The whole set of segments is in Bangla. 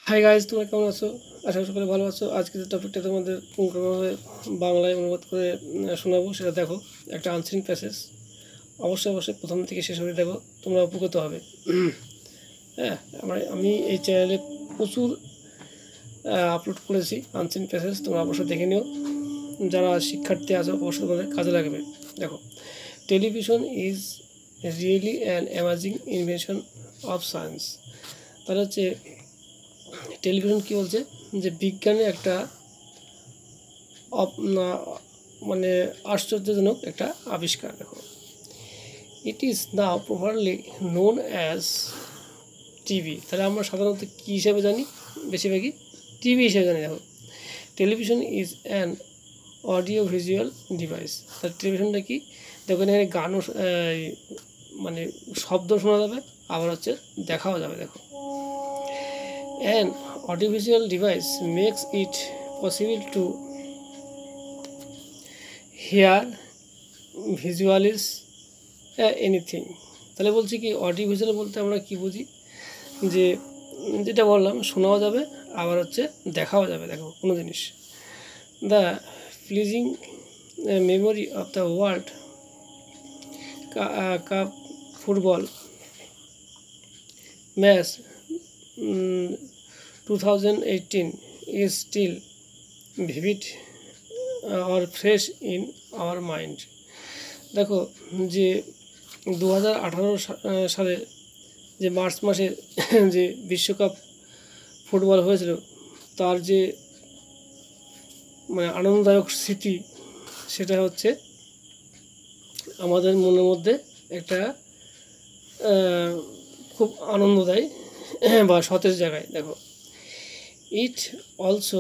হাই গাইজ, তোমরা কেমন আছো? আশা করি সকলে ভালো আছো। আজকে যে টপিকটা তোমাদের পুঙ্খানুপুঙ্খভাবে বাংলায় অনুবাদ করে শোনাবো, সেটা দেখো। একটা আনসিন প্যাসেজ। অবশ্যই প্রথম থেকে শেষ অবধি দেখো, তোমরা উপকৃত হবে। হ্যাঁ, আমি এই চ্যানেলে প্রচুর আপলোড করেছি আনসিন প্যাসেজ, তোমরা অবশ্যই দেখে নিও। যারা শিক্ষার্থী আছো অবশ্যই তোমাদের কাজে লাগবে। দেখো, television is really an amazing invention of science. তাহলে হচ্ছে টেলিভিশন কী বলছে, যে বিজ্ঞানের একটা মানে আশ্চর্যজনক একটা আবিষ্কার। দেখো, it is now properly known as TV. তাহলে আমরা সাধারণত কী হিসেবে জানি? বেশিরভাগই টিভি হিসেবে জানি। দেখো, television is an audio visual device. তাহলে টেলিভিশনটা কি? দেখো, এখানে গানও মানে শব্দ শোনা যাবে, আবার হচ্ছে দেখাও যাবে। দেখো, an audiovisual device makes it possible to hear visualize anything. তাহলে বলছি কি, অডিও ভিজুয়াল বলতে আমরা কি বুঝি? যে যেটা বললাম, শোনাও যাবে, আবার হচ্ছে দেখাও যাবে। দেখো, কোনো জিনিস, the pleasing memory of the world cup football match 2018 is still vivid or fresh in our mind. দেখো, যে 2018 সালে যে মার্চ মাসে যে বিশ্বকাপ ফুটবল হয়েছিল, তার যে মানে আনন্দদায়ক স্মৃতি, সেটা হচ্ছে আমাদের মনের মধ্যে একটা খুব আনন্দ দেয় বা সতেজ জায়গায়। দেখো, it also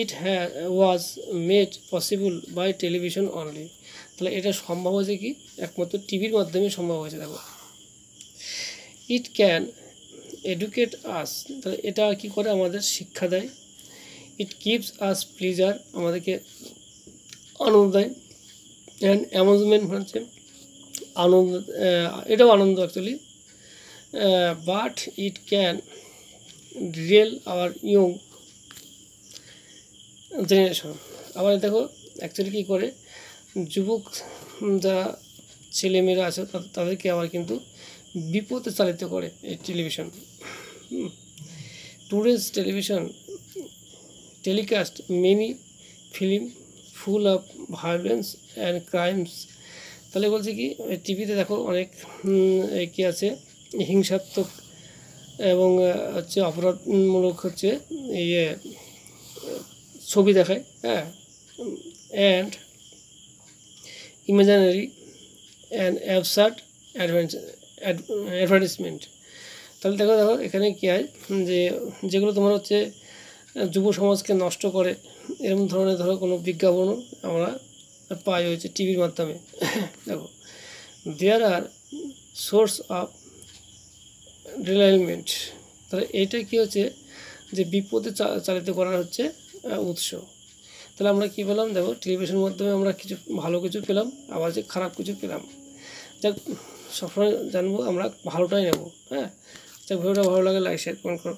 it was made possible by television only. তাহলে এটা সম্ভব হয়েছে কি? একমাত্র টিভির মাধ্যমে সম্ভব হয়েছে। দেখো, ইট ক্যান এডুকেট আস। তাহলে এটা কি করে? আমাদের শিক্ষা দেয়। ইট গিভস আস প্লিজার, আমাদেরকে আনন্দ দেয়। অ্যান্ড অ্যামিউজমেন্ট হচ্ছে আনন্দ, এটাও আনন্দ actually. But it can ruin our young generation. আবার দেখো, অ্যাকচুয়ালি কী করে, যুবক যারা ছেলেমেয়েরা আছে তাদেরকে আবার কিন্তু বিপদে চালিত করে এই television. Today's television telecast many film full of violence and crimes. তাহলে বলছে কি, টিভিতে দেখো অনেক কী আছে, হিংসাত্মক এবং হচ্ছে অপরাধমূলক হচ্ছে ইয়ে ছবি দেখায়। হ্যাঁ, and imaginary and absurd advertisement. তাহলে দেখো এখানে কী হয়, যে যেগুলো তোমার হচ্ছে যুব সমাজকে নষ্ট করে, এরকম ধরনের কোনো বিজ্ঞাপনও আমরা পাই হয়েছে টিভির মাধ্যমে। দেখো, দেয়ার আর সোর্স অফ রিলাইলমেন্ট। তাহলে এইটা কী হচ্ছে, যে বিপদে চালিত করার হচ্ছে উৎস। তাহলে আমরা কী পেলাম? দেখো, টেলিভিশনের মাধ্যমে আমরা কিছু ভালো কিছু পেলাম, আবার যে খারাপ কিছু পেলাম। যাক, সবসময় জানবো আমরা ভালোটাই নেব। হ্যাঁ, যাক, ভিডিওটা ভালো লাগে লাইক শেয়ার কমেন্ট করো।